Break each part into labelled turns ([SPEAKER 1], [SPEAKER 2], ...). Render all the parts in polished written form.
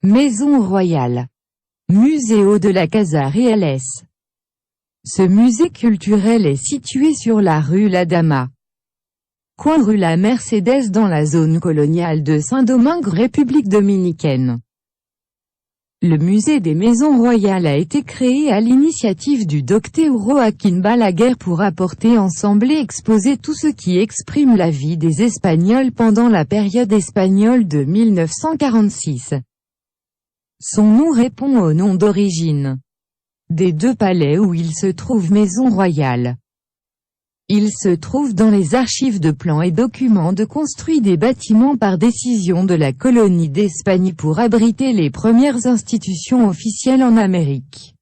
[SPEAKER 1] Maison royale. Museo de la Casa Reales. Ce musée culturel est situé sur la rue La Dama, coin rue La Mercedes dans la zone coloniale de Saint-Domingue, République dominicaine. Le musée des Maisons royales a été créé à l'initiative du Dr Joaquín Balaguer pour apporter ensemble et exposer tout ce qui exprime la vie des Espagnols pendant la période espagnole de 1946. Son nom répond au nom d'origine des deux palais où il se trouve Maison royale. Il se trouve dans les archives de plans et documents de construit des bâtiments par décision de la colonie d'Espagne pour abriter les premières institutions officielles en Amérique.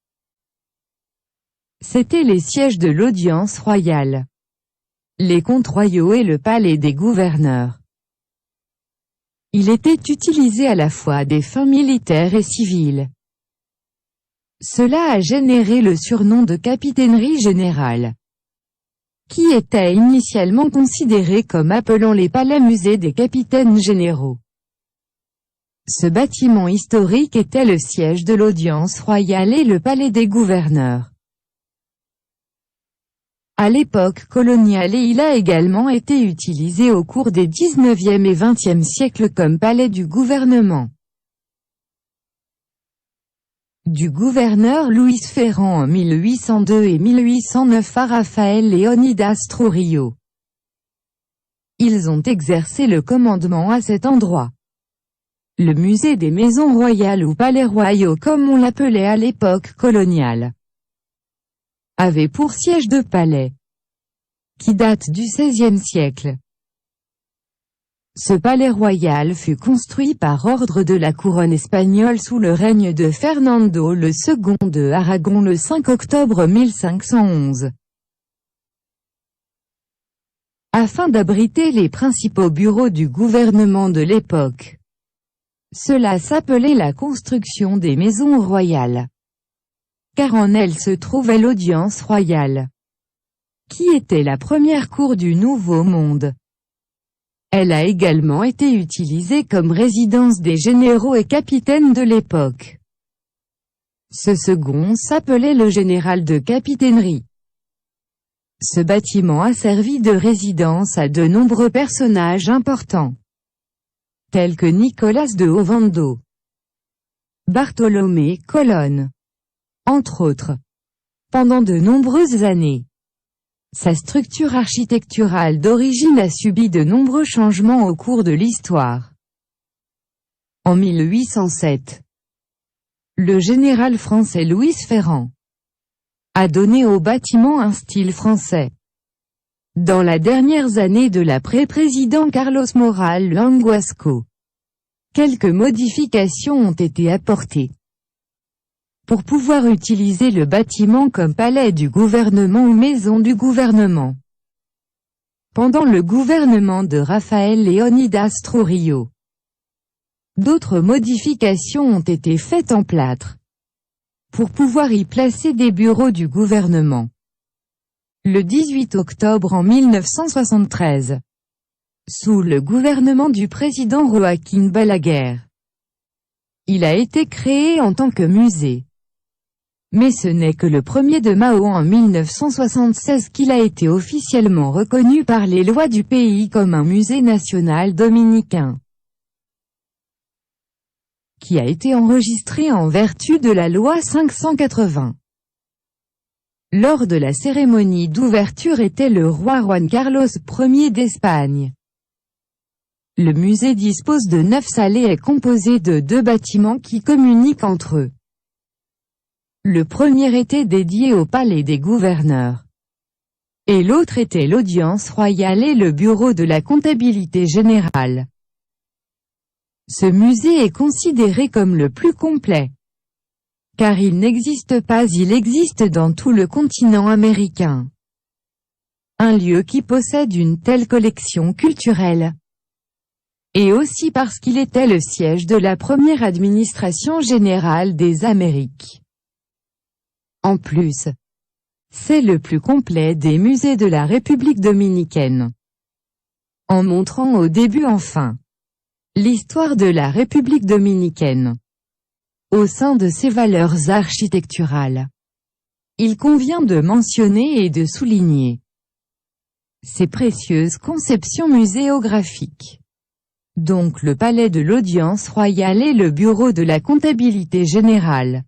[SPEAKER 1] C'étaient les sièges de l'audience royale, les comtes royaux et le palais des gouverneurs. Il était utilisé à la fois à des fins militaires et civiles. Cela a généré le surnom de capitainerie générale, qui était initialement considéré comme appelant les palais-musées des capitaines généraux. Ce bâtiment historique était le siège de l'audience royale et le palais des gouverneurs à l'époque coloniale, et il a également été utilisé au cours des 19e et 20e siècles comme palais du gouvernement du gouverneur Luis Ferrand en 1802 et 1809 à Rafael Leónidas Trujillo. Ils ont exercé le commandement à cet endroit. Le musée des Maisons royales ou palais royaux comme on l'appelait à l'époque coloniale, avait pour siège deux palais, qui datent du XVIe siècle. Ce palais royal fut construit par ordre de la couronne espagnole sous le règne de Fernando II de Aragon le 5 octobre 1511. Afin d'abriter les principaux bureaux du gouvernement de l'époque. Cela s'appelait la construction des maisons royales, car en elle se trouvait l'audience royale, qui était la première cour du Nouveau Monde. Elle a également été utilisée comme résidence des généraux et capitaines de l'époque. Ce second s'appelait le général de capitainerie. Ce bâtiment a servi de résidence à de nombreux personnages importants, tels que Nicolas de Ovando, Bartolomé Colón, entre autres, pendant de nombreuses années. Sa structure architecturale d'origine a subi de nombreux changements au cours de l'histoire. En 1807, le général français Louis Ferrand a donné au bâtiment un style français. Dans les dernières années de l'après-président Carlos Moral Languasco, quelques modifications ont été apportées pour pouvoir utiliser le bâtiment comme palais du gouvernement ou maison du gouvernement. Pendant le gouvernement de Rafael Leónidas Trujillo, d'autres modifications ont été faites en plâtre, pour pouvoir y placer des bureaux du gouvernement. Le 18 octobre en 1973, sous le gouvernement du président Joaquín Balaguer, il a été créé en tant que musée. Mais ce n'est que le 1er de Mao en 1976 qu'il a été officiellement reconnu par les lois du pays comme un musée national dominicain, qui a été enregistré en vertu de la loi 580. Lors de la cérémonie d'ouverture était le roi Juan Carlos Ier d'Espagne. Le musée dispose de 9 salles et est composé de 2 bâtiments qui communiquent entre eux. Le premier était dédié au palais des gouverneurs, et l'autre était l'audience royale et le bureau de la comptabilité générale. Ce musée est considéré comme le plus complet, car il existe dans tout le continent américain un lieu qui possède une telle collection culturelle, et aussi parce qu'il était le siège de la première administration générale des Amériques. En plus, c'est le plus complet des musées de la République dominicaine, en montrant au début en fin l'histoire de la République dominicaine. Au sein de ces valeurs architecturales, il convient de mentionner et de souligner ces précieuses conceptions muséographiques. Donc le palais de l'Audience royale et le bureau de la comptabilité générale.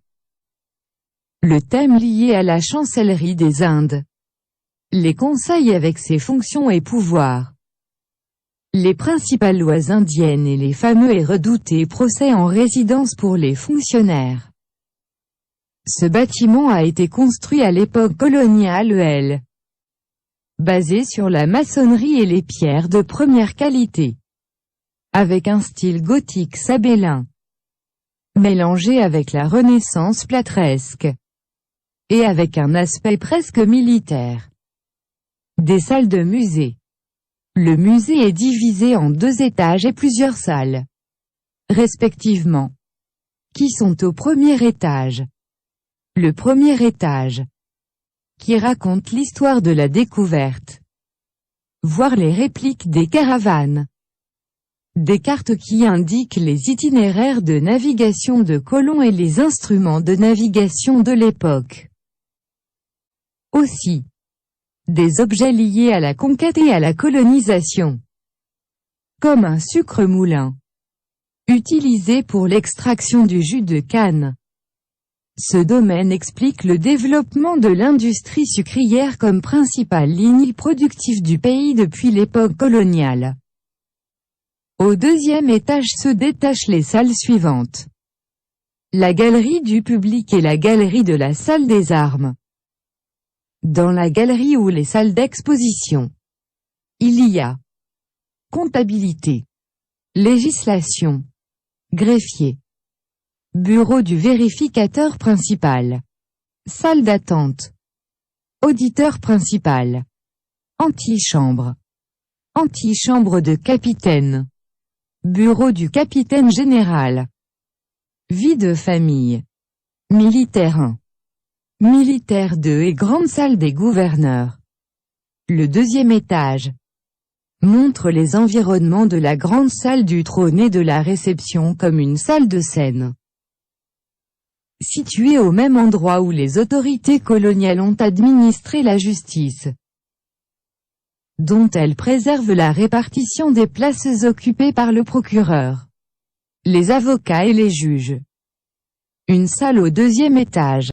[SPEAKER 1] Le thème lié à la chancellerie des Indes. Les conseils avec ses fonctions et pouvoirs. Les principales lois indiennes et les fameux et redoutés procès en résidence pour les fonctionnaires. Ce bâtiment a été construit à l'époque coloniale basé sur la maçonnerie et les pierres de première qualité, avec un style gothique sabellin, mélangé avec la Renaissance plâtresque, et avec un aspect presque militaire. Des salles de musée. Le musée est divisé en 2 étages et plusieurs salles, respectivement, qui sont au premier étage. Le premier étage, qui raconte l'histoire de la découverte, voir les répliques des caravanes, des cartes qui indiquent les itinéraires de navigation de colons et les instruments de navigation de l'époque. Aussi, des objets liés à la conquête et à la colonisation, comme un sucre-moulin, utilisé pour l'extraction du jus de canne. Ce domaine explique le développement de l'industrie sucrière comme principale ligne productive du pays depuis l'époque coloniale. Au deuxième étage se détachent les salles suivantes. La galerie du public et la galerie de la salle des armes. Dans la galerie ou les salles d'exposition, il y a comptabilité, législation, greffier, bureau du vérificateur principal, salle d'attente, auditeur principal, antichambre, antichambre de capitaine, bureau du capitaine général, vie de famille, militaire 1, militaire 2 et grande salle des gouverneurs. Le deuxième étage montre les environnements de la grande salle du trône et de la réception comme une salle de scène, située au même endroit où les autorités coloniales ont administré la justice, dont elles préservent la répartition des places occupées par le procureur, les avocats et les juges. Une salle au deuxième étage.